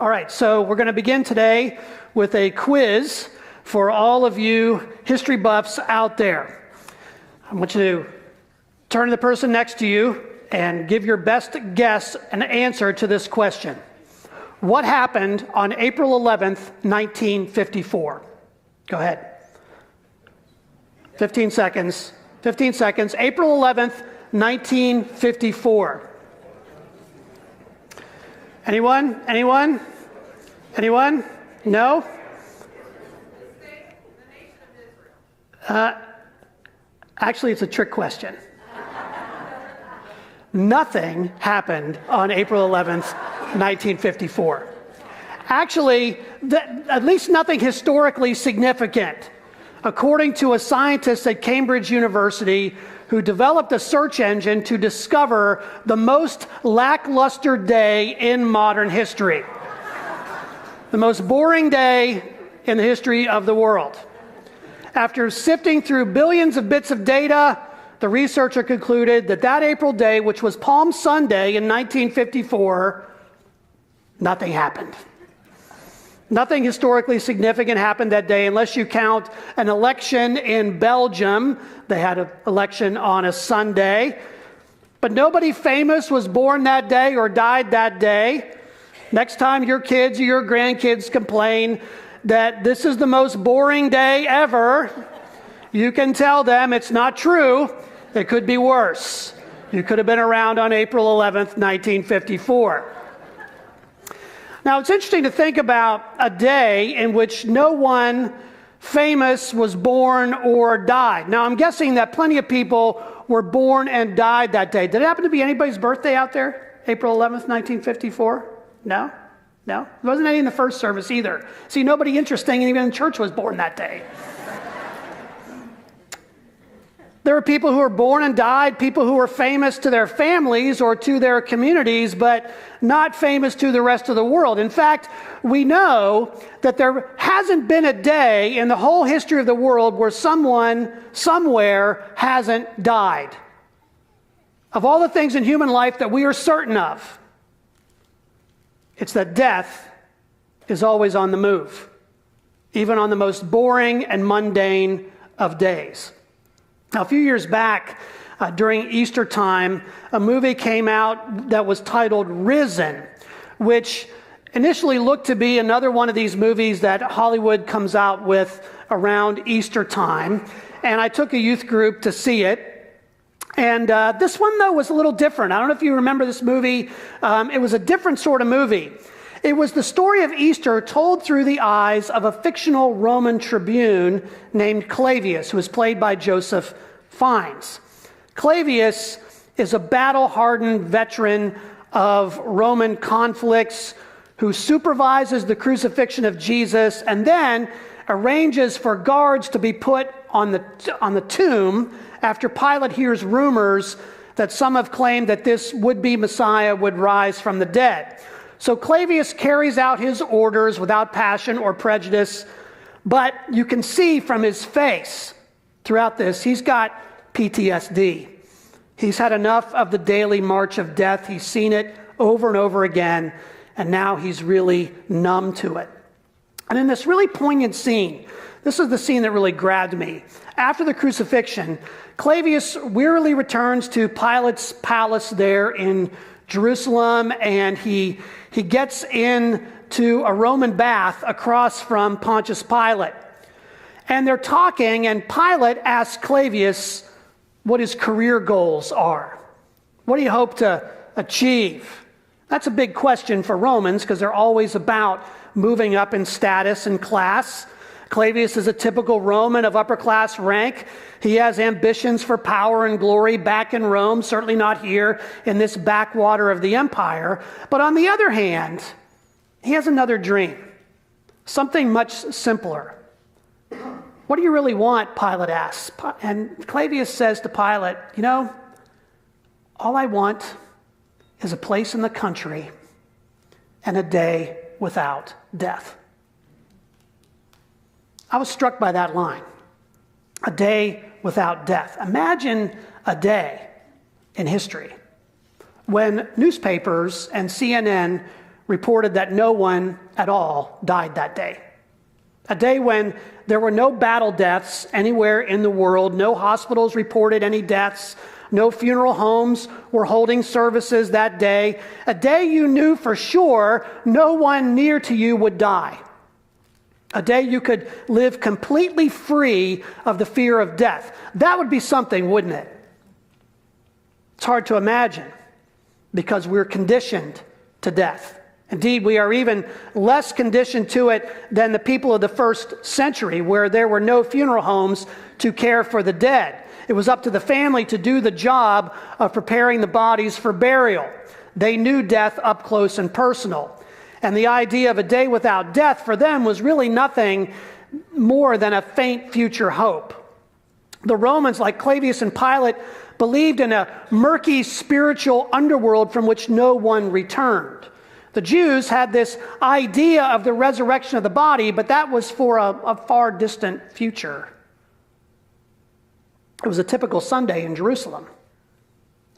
All right, so we're going to begin today with a quiz for all of you history buffs out there. I want you to turn to the person next to you and give your best guess and answer to this question. What happened on April 11th, 1954? Go ahead. 15 seconds. 15 seconds. April 11th, 1954. Anyone? Anyone? Anyone? No? Actually, it's a trick question. Nothing happened on April 11th, 1954. Actually, at least nothing historically significant. According to a scientist at Cambridge University who developed a search engine to discover the most lackluster day in modern history. The most boring day in the history of the world. After sifting through billions of bits of data, the researcher concluded that that April day, which was Palm Sunday in 1954, nothing happened. Nothing historically significant happened that day unless you count an election in Belgium. They had an election on a Sunday. But nobody famous was born that day or died that day. Next time your kids or your grandkids complain that this is the most boring day ever, you can tell them it's not true. It could be worse. You could have been around on April 11th, 1954. Now, it's interesting to think about a day in which no one famous was born or died. Now, I'm guessing that plenty of people were born and died that day. Did it happen to be anybody's birthday out there? April 11th, 1954? No? No? There wasn't any in the first service either. See, nobody interesting even in church was born that day. There were people who were born and died, people who were famous to their families or to their communities, but not famous to the rest of the world. In fact, we know that there hasn't been a day in the whole history of the world where someone, somewhere, hasn't died. Of all the things in human life that we are certain of, it's that death is always on the move, even on the most boring and mundane of days. Now, a few years back, during Easter time, a movie came out that was titled Risen, which initially looked to be another one of these movies that Hollywood comes out with around Easter time. And I took a youth group to see it. And this one, though, was a little different. I don't know if you remember this movie. It was a different sort of movie. It was the story of Easter told through the eyes of a fictional Roman tribune named Clavius, who was played by Joseph Fiennes. Clavius is a battle-hardened veteran of Roman conflicts who supervises the crucifixion of Jesus and then arranges for guards to be put on the tomb after Pilate hears rumors that some have claimed that this would-be Messiah would rise from the dead. So Clavius carries out his orders without passion or prejudice, but you can see from his face throughout this, he's got PTSD. He's had enough of the daily march of death. He's seen it over and over again, and now he's really numb to it. And in this really poignant scene, this is the scene that really grabbed me. After the crucifixion, Clavius wearily returns to Pilate's palace there in Jerusalem, and he gets into a Roman bath across from Pontius Pilate. And they're talking, and Pilate asks Clavius what his career goals are. What do you hope to achieve? That's a big question for Romans because they're always about moving up in status and class. Clavius is a typical Roman of upper class rank. He has ambitions for power and glory back in Rome, certainly not here in this backwater of the empire. But on the other hand, he has another dream, something much simpler. What do you really want? Pilate asks. And Clavius says to Pilate, you know, all I want is a place in the country and a day without death. I was struck by that line. A day without death. Imagine a day in history when newspapers and CNN reported that no one at all died that day. A day when there were no battle deaths anywhere in the world, no hospitals reported any deaths, no funeral homes were holding services that day. A day you knew for sure no one near to you would die. A day you could live completely free of the fear of death. That would be something, wouldn't it? It's hard to imagine because we're conditioned to death. Indeed, we are even less conditioned to it than the people of the first century, where there were no funeral homes to care for the dead. It was up to the family to do the job of preparing the bodies for burial. They knew death up close and personal. And the idea of a day without death for them was really nothing more than a faint future hope. The Romans, like Clavius and Pilate, believed in a murky spiritual underworld from which no one returned. The Jews had this idea of the resurrection of the body, but that was for a far distant future. It was a typical Sunday in Jerusalem.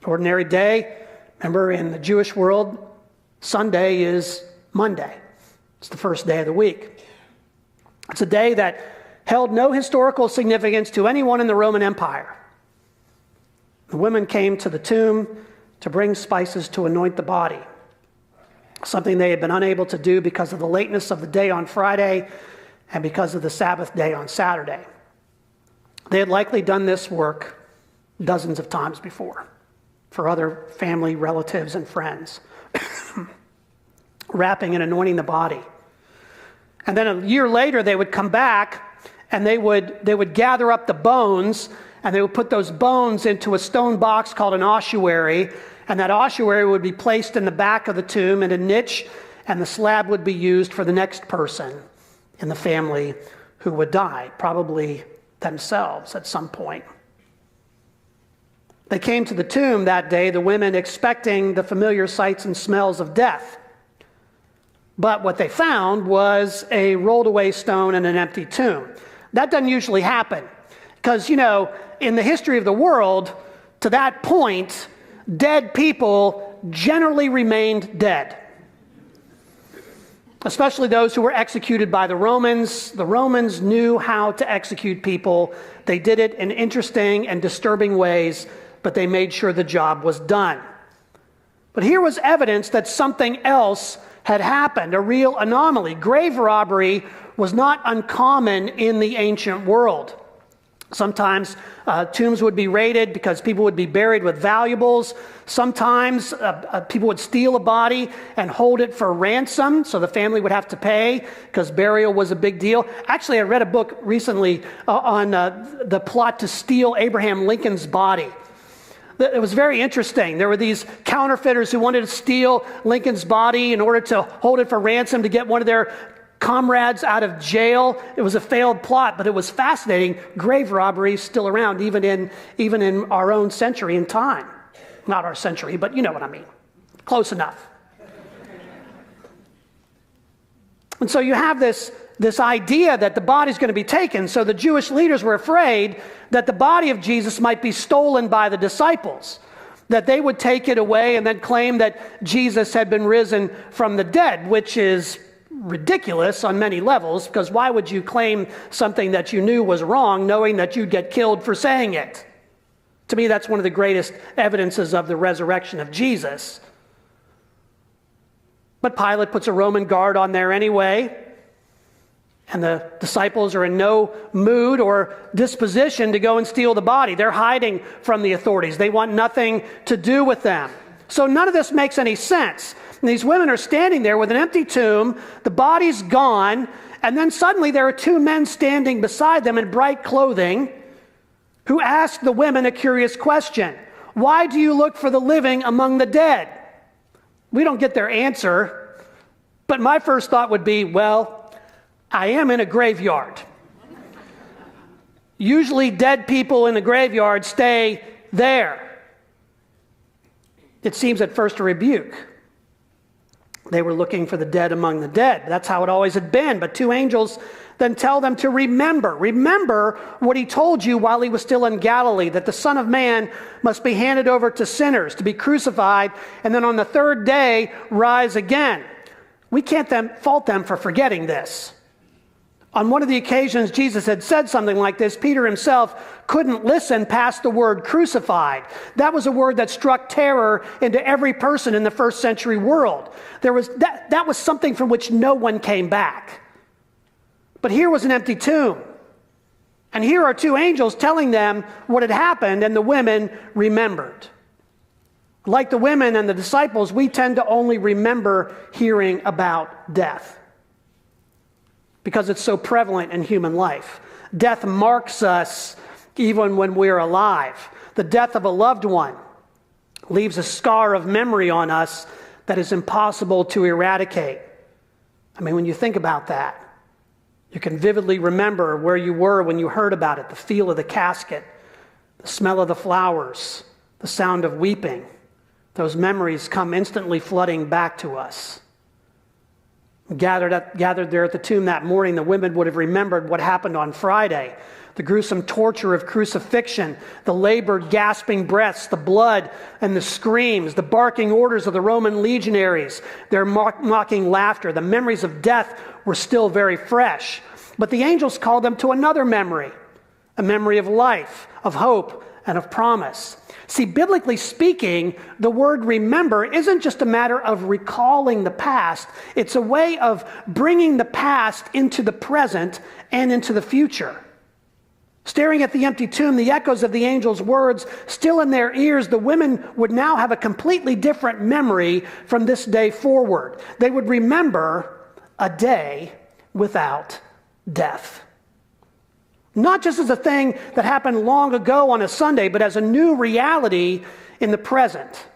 Ordinary day. Remember, in the Jewish world, Sunday is Monday. It's the first day of the week. It's a day that held no historical significance to anyone in the Roman Empire. The women came to the tomb to bring spices to anoint the body, something they had been unable to do because of the lateness of the day on Friday and because of the Sabbath day on Saturday. They had likely done this work dozens of times before for other family, relatives, and friends, wrapping and anointing the body. And then a year later, they would come back and they would gather up the bones, and they would put those bones into a stone box called an ossuary, and that ossuary would be placed in the back of the tomb in a niche, and the slab would be used for the next person in the family who would die, probably themselves at some point. They came to the tomb that day, the women expecting the familiar sights and smells of death. But what they found was a rolled away stone and an empty tomb. That doesn't usually happen because, in the history of the world, to that point, dead people generally remained dead, especially those who were executed by the Romans. The Romans knew how to execute people. They did it in interesting and disturbing ways, but they made sure the job was done. But here was evidence that something else had happened, a real anomaly. Grave robbery was not uncommon in the ancient world. Sometimes tombs would be raided because people would be buried with valuables. Sometimes people would steal a body and hold it for ransom, so the family would have to pay because burial was a big deal. Actually, I read a book recently on the plot to steal Abraham Lincoln's body. It was very interesting. There were these counterfeiters who wanted to steal Lincoln's body in order to hold it for ransom to get one of their comrades out of jail. It was a failed plot, but it was fascinating. Grave robbery is still around, even in our own century and time. Not our century, but you know what I mean. Close enough. And so you have this idea that the body's going to be taken. So the Jewish leaders were afraid that the body of Jesus might be stolen by the disciples, that they would take it away and then claim that Jesus had been risen from the dead, which is ridiculous on many levels, because why would you claim something that you knew was wrong, knowing that you'd get killed for saying it? To me, that's one of the greatest evidences of the resurrection of Jesus. But Pilate puts a Roman guard on there anyway, and the disciples are in no mood or disposition to go and steal the body. They're hiding from the authorities. They want nothing to do with them. So none of this makes any sense. And these women are standing there with an empty tomb, the body's gone, and then suddenly there are two men standing beside them in bright clothing who ask the women a curious question. Why do you look for the living among the dead? We don't get their answer, but my first thought would be, well, I am in a graveyard. Usually dead people in the graveyard stay there. It seems at first a rebuke. They were looking for the dead among the dead. That's how it always had been. But two angels then tell them to remember. Remember what he told you while he was still in Galilee, that the Son of Man must be handed over to sinners, to be crucified, and then on the third day rise again. we can't fault them for forgetting this. On one of the occasions Jesus had said something like this, Peter himself couldn't listen past the word crucified. That was a word that struck terror into every person in the first century world. That was something from which no one came back. But here was an empty tomb. And here are two angels telling them what had happened, and the women remembered. Like the women and the disciples, we tend to only remember hearing about death because it's so prevalent in human life. Death marks us even when we're alive. The death of a loved one leaves a scar of memory on us that is impossible to eradicate. I mean, when you think about that, you can vividly remember where you were when you heard about it, the feel of the casket, the smell of the flowers, the sound of weeping. Those memories come instantly flooding back to us. Gathered there at the tomb that morning, the women would have remembered what happened on Friday. The gruesome torture of crucifixion, the labored, gasping breaths, the blood and the screams, the barking orders of the Roman legionaries, their mocking laughter. The memories of death were still very fresh. But the angels called them to another memory, a memory of life, of hope, and of promise. See, biblically speaking, the word remember isn't just a matter of recalling the past. It's a way of bringing the past into the present and into the future. Staring at the empty tomb, the echoes of the angels' words still in their ears, the women would now have a completely different memory from this day forward. They would remember a day without death. Not just as a thing that happened long ago on a Sunday, but as a new reality in the present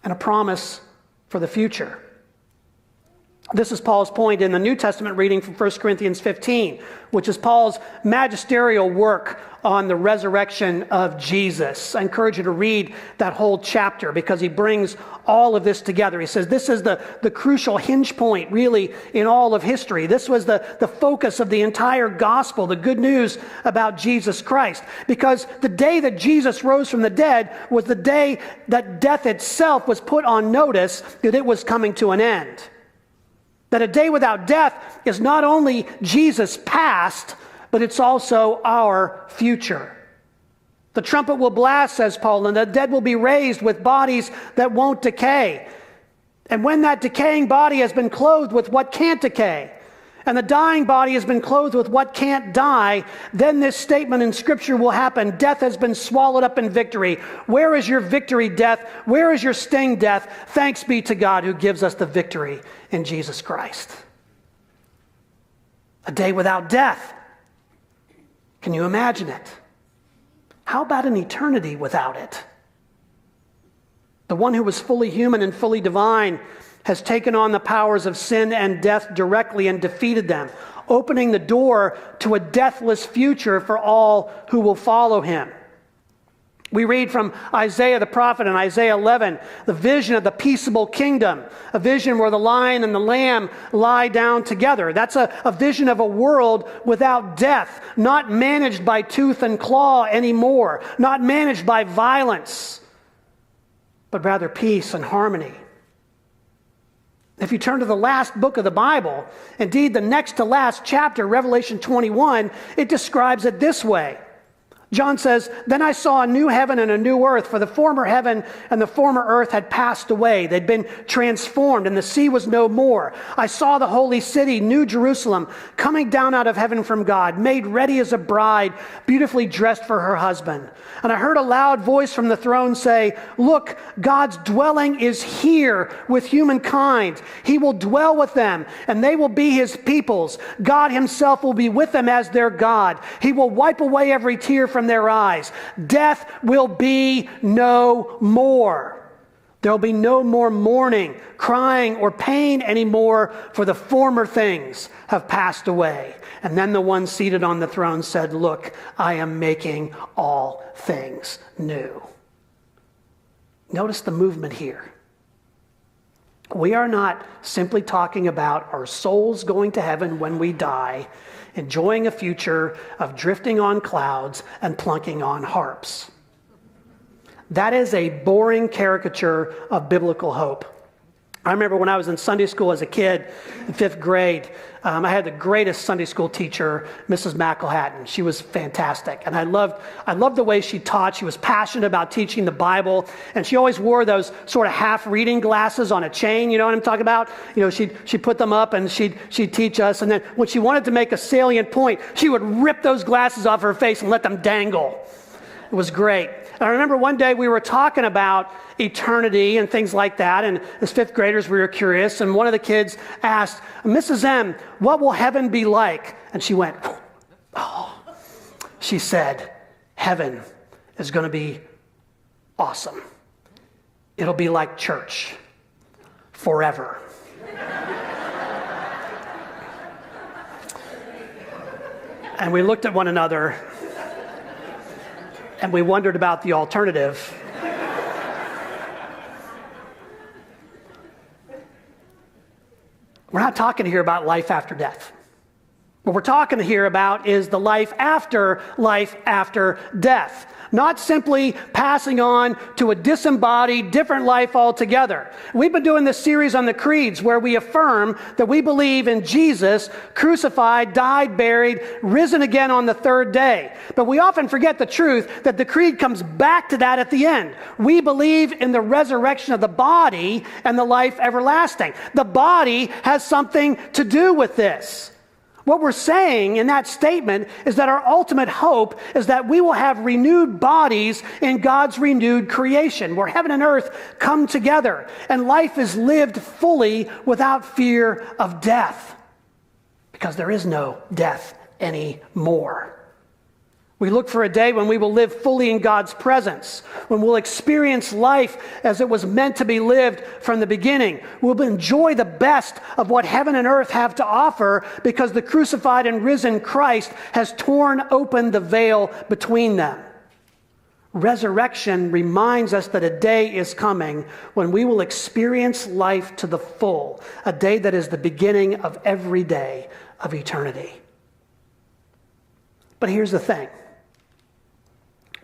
and a promise for the future. This is Paul's point in the New Testament reading from 1 Corinthians 15, which is Paul's magisterial work on the resurrection of Jesus. I encourage you to read that whole chapter because he brings all of this together. He says this is the crucial hinge point, really, in all of history. This was the focus of the entire gospel, the good news about Jesus Christ. Because the day that Jesus rose from the dead was the day that death itself was put on notice that it was coming to an end. That a day without death is not only Jesus' past, but it's also our future. The trumpet will blast, says Paul, and the dead will be raised with bodies that won't decay. And when that decaying body has been clothed with what can't decay, and the dying body has been clothed with what can't die, then this statement in Scripture will happen. Death has been swallowed up in victory. Where is your victory, death? Where is your sting, death? Thanks be to God who gives us the victory in Jesus Christ. A day without death. Can you imagine it? How about an eternity without it? The one who was fully human and fully divine has taken on the powers of sin and death directly and defeated them, opening the door to a deathless future for all who will follow him. We read from Isaiah the prophet in Isaiah 11, the vision of the peaceable kingdom, a vision where the lion and the lamb lie down together. That's a vision of a world without death, not managed by tooth and claw anymore, not managed by violence, but rather peace and harmony. If you turn to the last book of the Bible, indeed the next to last chapter, Revelation 21, it describes it this way. John says, "Then I saw a new heaven and a new earth, for the former heaven and the former earth had passed away. They'd been transformed, and the sea was no more. I saw the holy city, New Jerusalem, coming down out of heaven from God, made ready as a bride, beautifully dressed for her husband. And I heard a loud voice from the throne say, 'Look, God's dwelling is here with humankind. He will dwell with them, and they will be his peoples. God himself will be with them as their God. He will wipe away every tear from their eyes. Death will be no more. There'll be no more mourning, crying, or pain anymore, for the former things have passed away.' And then the one seated on the throne said, 'Look, I am making all things new.'" Notice the movement here. We are not simply talking about our souls going to heaven when we die, enjoying a future of drifting on clouds and plunking on harps. That is a boring caricature of biblical hope. I remember when I was in Sunday school as a kid in 5th grade, I had the greatest Sunday school teacher, Mrs. McElhatton. She was fantastic. And I loved the way she taught. She was passionate about teaching the Bible. And she always wore those sort of half reading glasses on a chain. You know what I'm talking about? You know, she'd put them up and she'd teach us. And then when she wanted to make a salient point, she would rip those glasses off her face and let them dangle. It was great. And I remember one day we were talking about eternity and things like that, and as 5th graders we were curious, and one of the kids asked, Mrs. M, what will heaven be like? And she went, oh. She said, heaven is going to be awesome. It'll be like church forever. And we looked at one another and we wondered about the alternative. We're not talking here about life after death. What we're talking here about is the life after death. Not simply passing on to a disembodied, different life altogether. We've been doing this series on the creeds where we affirm that we believe in Jesus, crucified, died, buried, risen again on the 3rd day. But we often forget the truth that the creed comes back to that at the end. We believe in the resurrection of the body and the life everlasting. The body has something to do with this. What we're saying in that statement is that our ultimate hope is that we will have renewed bodies in God's renewed creation, where heaven and earth come together and life is lived fully without fear of death, because there is no death anymore. We look for a day when we will live fully in God's presence, when we'll experience life as it was meant to be lived from the beginning. We'll enjoy the best of what heaven and earth have to offer because the crucified and risen Christ has torn open the veil between them. Resurrection reminds us that a day is coming when we will experience life to the full, a day that is the beginning of every day of eternity. But here's the thing.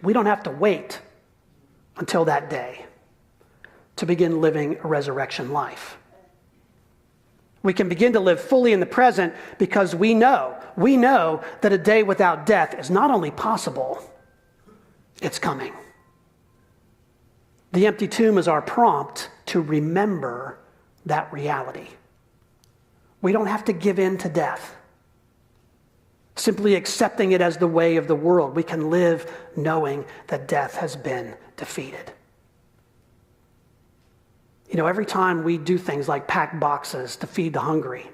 We don't have to wait until that day to begin living a resurrection life. We can begin to live fully in the present because we know that a day without death is not only possible, it's coming. The empty tomb is our prompt to remember that reality. We don't have to give in to death. Simply accepting it as the way of the world, we can live knowing that death has been defeated. You know, every time we do things like pack boxes to feed the hungry,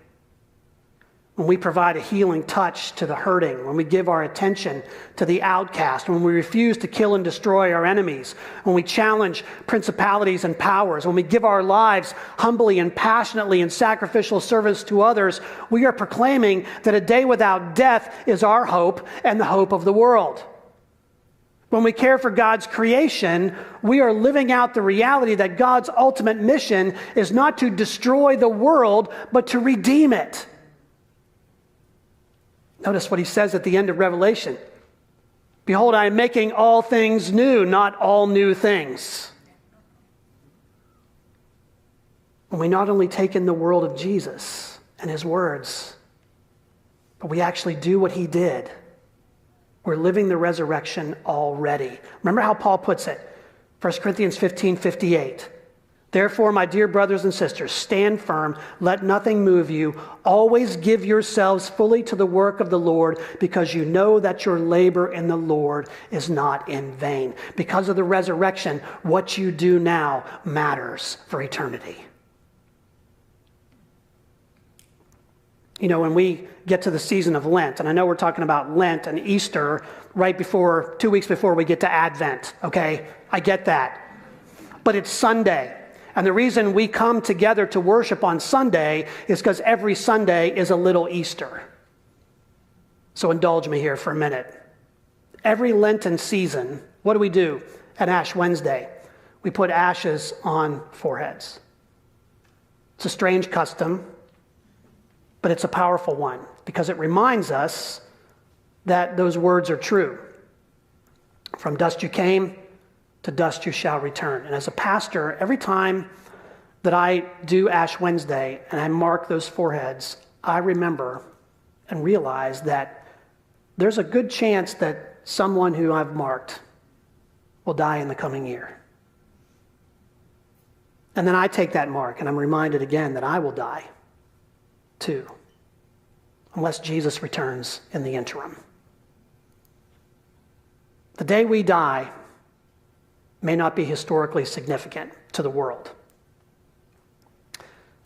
when we provide a healing touch to the hurting, when we give our attention to the outcast, when we refuse to kill and destroy our enemies, when we challenge principalities and powers, when we give our lives humbly and passionately in sacrificial service to others, we are proclaiming that a day without death is our hope and the hope of the world. When we care for God's creation, we are living out the reality that God's ultimate mission is not to destroy the world, but to redeem it. Notice what he says at the end of Revelation. Behold, I am making all things new, not all new things. When we not only take in the world of Jesus and his words, but we actually do what he did, we're living the resurrection already. Remember how Paul puts it, 1 Corinthians 15:58. Therefore, my dear brothers and sisters, stand firm, let nothing move you. Always give yourselves fully to the work of the Lord, because you know that your labor in the Lord is not in vain. Because of the resurrection, what you do now matters for eternity. You know, when we get to the season of Lent, and I know we're talking about Lent and Easter right before, 2 weeks before we get to Advent, okay? I get that. But it's Sunday. And the reason we come together to worship on Sunday is because every Sunday is a little Easter. So indulge me here for a minute. Every Lenten season, what do we do at Ash Wednesday? We put ashes on foreheads. It's a strange custom, but it's a powerful one because it reminds us that those words are true. From dust you came, to dust you shall return. And as a pastor, every time that I do Ash Wednesday and I mark those foreheads, I remember and realize that there's a good chance that someone who I've marked will die in the coming year. And then I take that mark and I'm reminded again that I will die too, unless Jesus returns in the interim. The day we die may not be historically significant to the world.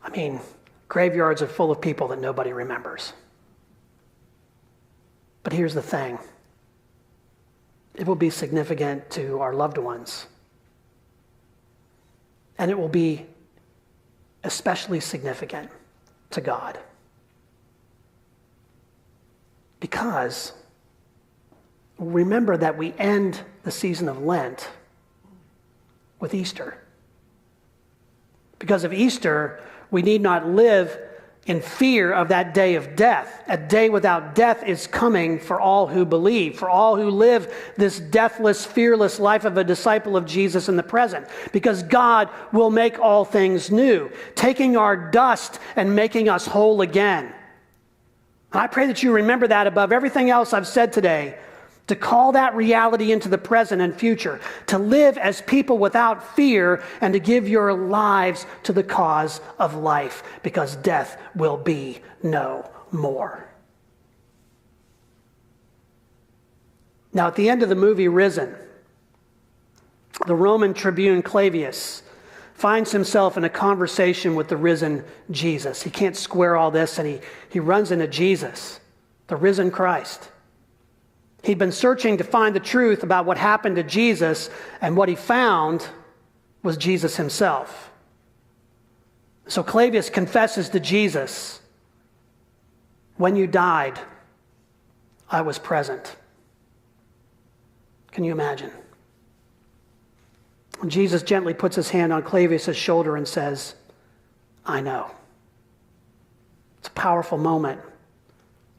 I mean, graveyards are full of people that nobody remembers. But here's the thing. It will be significant to our loved ones. And it will be especially significant to God. Because remember that we end the season of Lent with Easter. Because of Easter, we need not live in fear of that day of death. A day without death is coming for all who believe, for all who live this deathless, fearless life of a disciple of Jesus in the present. Because God will make all things new, taking our dust and making us whole again. And I pray that you remember that above everything else I've said today, to call that reality into the present and future, to live as people without fear, and to give your lives to the cause of life, because death will be no more. Now, at the end of the movie Risen, the Roman tribune Clavius finds himself in a conversation with the risen Jesus. He can't square all this, and he runs into Jesus, the risen Christ. He'd been searching to find the truth about what happened to Jesus, and what he found was Jesus himself. So Clavius confesses to Jesus, "When you died, I was present." Can you imagine? Jesus gently puts his hand on Clavius' shoulder and says, "I know." It's a powerful moment,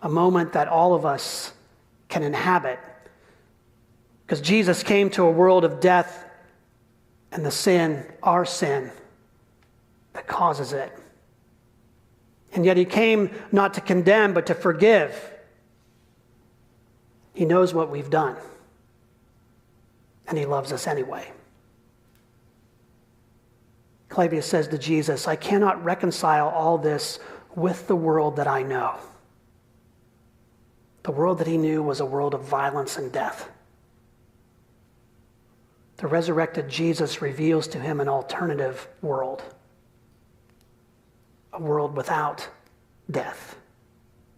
a moment that all of us can inhabit, because Jesus came to a world of death and the sin, our sin, that causes it. And yet he came not to condemn, but to forgive. He knows what we've done, and he loves us anyway. Clavius says to Jesus, "I cannot reconcile all this with the world that I know." The world that he knew was a world of violence and death. The resurrected Jesus reveals to him an alternative world, a world without death.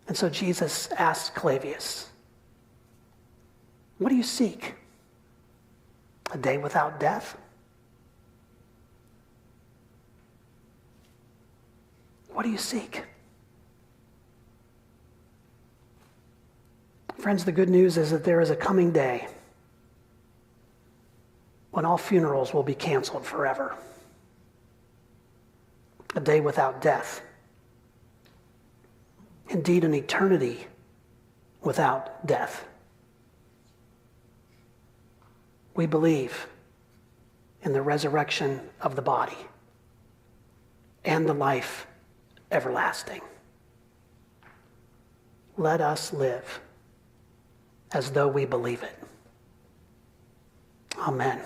And so Jesus asks Clavius, "What do you seek? A day without death? What do you seek?" Friends, the good news is that there is a coming day when all funerals will be canceled forever. A day without death. Indeed, an eternity without death. We believe in the resurrection of the body and the life everlasting. Let us live as though we believe it. Amen.